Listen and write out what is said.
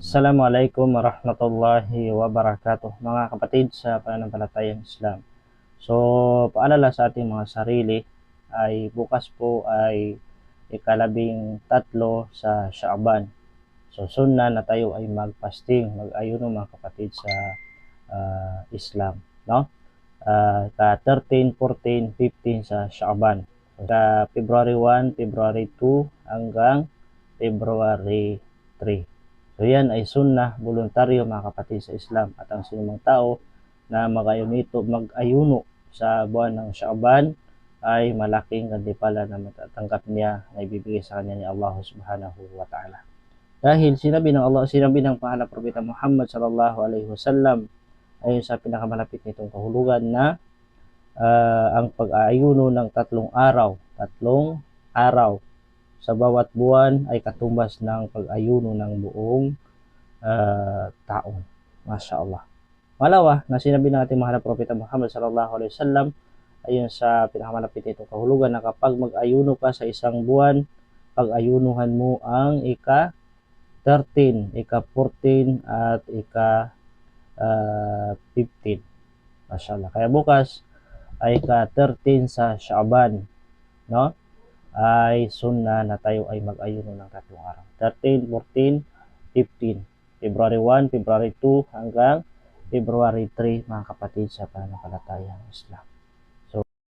Assalamualaikum warahmatullahi wabarakatuh, mga kapatid sa pananampalatayang Islam. So, paalala sa ating mga sarili ay bukas po ay ika-13 sa Shaaban. So, sunna na tayo ay mag-fasting, mag-ayuno mga kapatid sa Islam, no? Ka-13, 14, 15 sa Shaaban. So, ka February 1, February 2 hanggang February 3. So yan ay sunnah, voluntaryo mga kapatid sa Islam, at ang sinumang tao na mag-ayuno sa buwan ng Shaaban ay malaking gantimpala na matatanggap niya na ibibigay sa kanya ni Allah subhanahu wa ta'ala. Dahil sinabi ng pangalan Propeta Muhammad sallallahu alaihi wasallam ayon sa pinakamalapit nitong kahulugan na ang pag-aayuno ng tatlong araw sa bawat buwan ay katumbas ng pag-ayuno ng buong taon. Masya Allah. Malawa na sinabi ng ating mahal na Propeta Muhammad sallallahu alaihi wasallam ayon sa pinakamalapit nitong kahulugan na kapag mag-ayuno ka sa isang buwan, pag-ayunuhan mo ang ika-13, ika-14 at ika-15. Masya Allah. Kaya bukas ay ika-13 sa Shaaban, no? Ay sunna na tayo ay mag-ayuno ng tatlong araw. 13, 14, 15. February 1, February 2 hanggang February 3 mga kapatid sa pananampalatayang Islam.